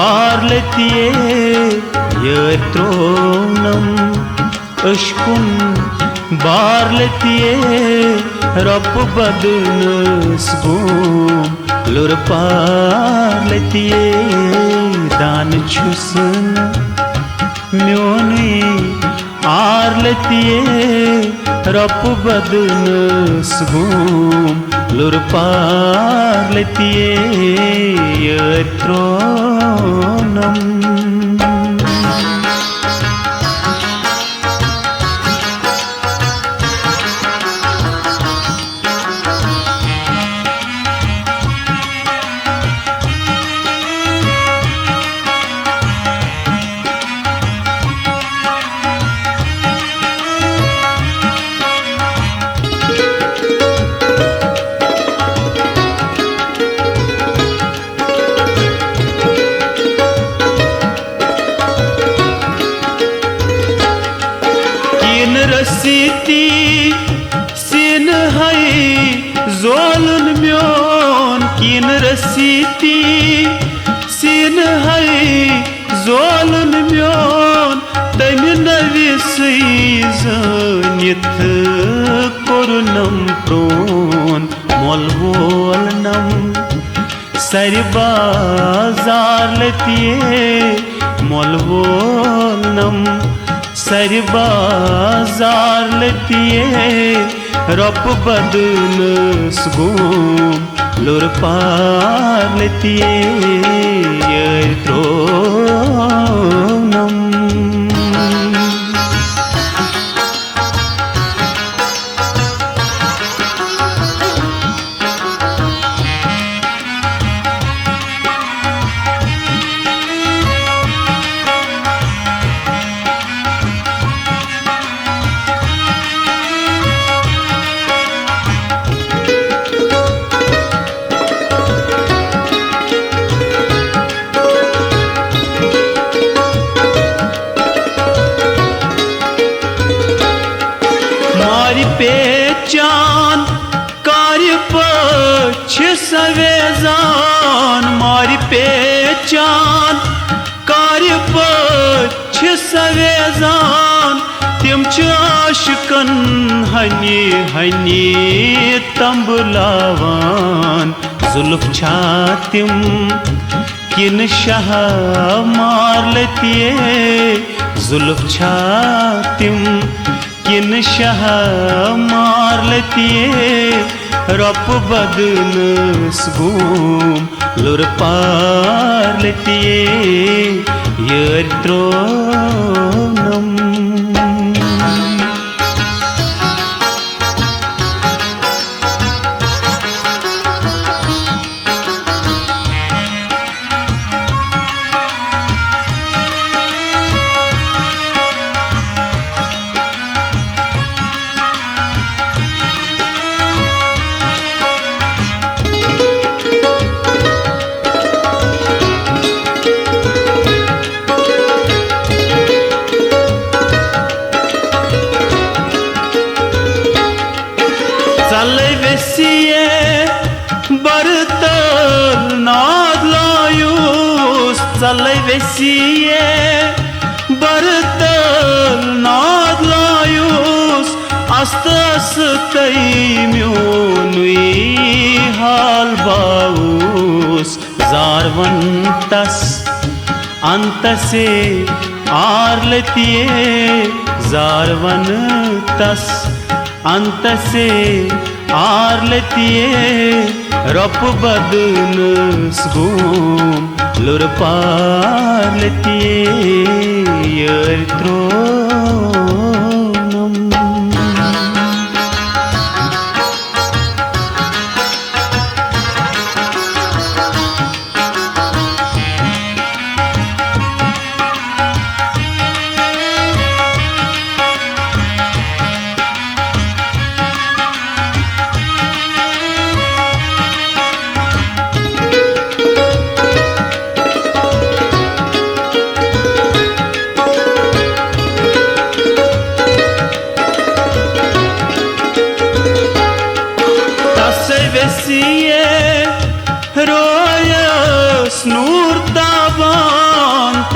बारलतिये यर त्रोनम अशकुन बारलतिये रब बदनस गुम लुर पारलतिये दान छुसन म्योने आरलतिये रब बदनस गुम लुर पारलतिये यर त्रोनम रसीती सिन है जोलन म्योन किन रसीती सिन है जोलन म्योन तम नविसै जनित कोरनम प्रोन मोल वोलनम सर बाजार लतिये मोल वोलनम सर बाजार लतिये रब बदनस गुम लुर पार लतिये यर त्रोनम पहचान कार्य पक्ष सवेजान मारी पहचान कार्य पक्ष सवेजान तिम आशिकन हनी हनी तंबलावान जुल्फ छातिम किन शाह मार लतिये जुल्फ छातिम किन शाह मार लतिये रब बदनस गुम लुर पार लतिये यर त्रोनम बरतल नाद लायूस चलै वेसिये बरतल नाद लायूस अस्त अस्तै म्योनुई हाल बाऊस जारवन तस अंतसे आर लतिये जारवन तस अंतसे आर लतिये रब बदनस गुम लुर पार लतिये यर त्रोनम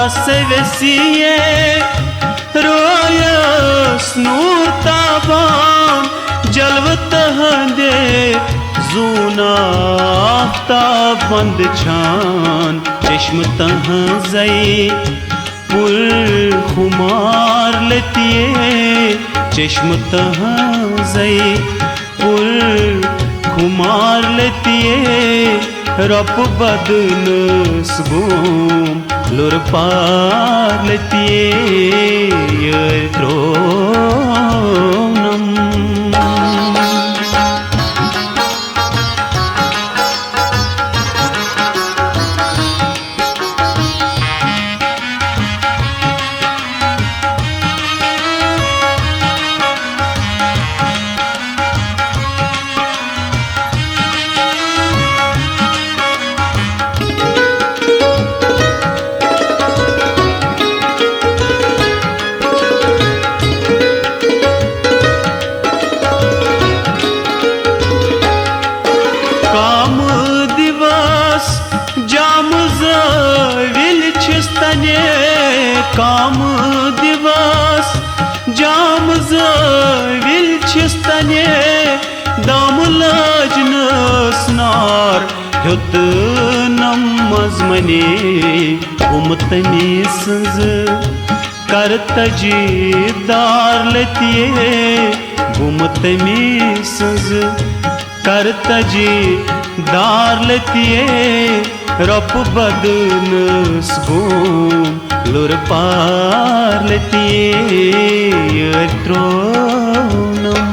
तस्वेसिये रोयस नूर ताबान जलवत हंदे जूना आफ्ताब बंद छान चश्म तहाँ जई पुर खुमार लतिये चश्म तहाँ जई पुर खुमार लतिये रप बदनस गुम लुर पार लतिये त्रोनम काम दिवस जाम ज़विल छिस्तने दाम लजनस नार ह्युत नमज मने उमतनी संज करतजी दार लतिये गुमतमी संज करतजी दार लतिये रप बदनस गुम लुर पार लतिये त्रोनम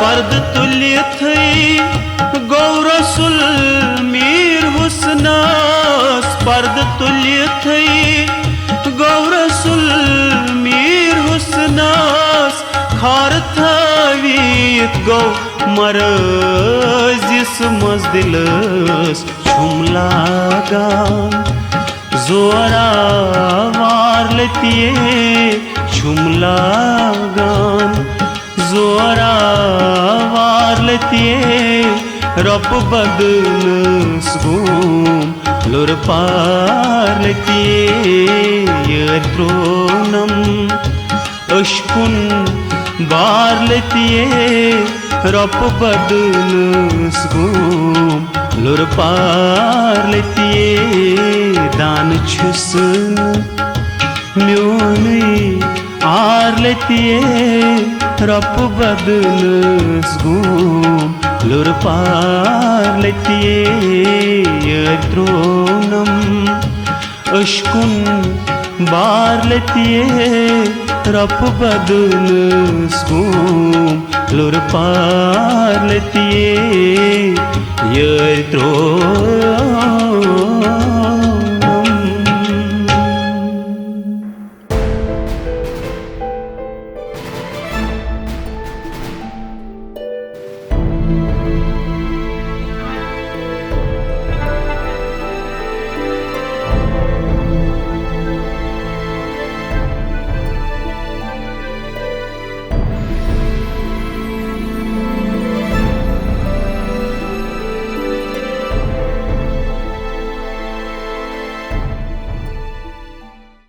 पर्द तुल्य थई गौरसुल मीर हुस्नस पर्द तुल्य थई गौरसुल मीर हुस्नस खार थवीत गौ मरजिस मजदिलस छुमला गान जोरा वार लतिये छुमला गान जोरा वार लतिये रप बदनस गुम लुर पार लतिये त्रोनम अशकुन बार लतिये रप बदनस गुम लुर पार लतिये दान छुसन म्योनी आर लतिये रप बदनस गुम लुर पार लतिये त्रोनम अशकुन बार लतिये रप बदनस गुम लुर पार लतिये त्रोनम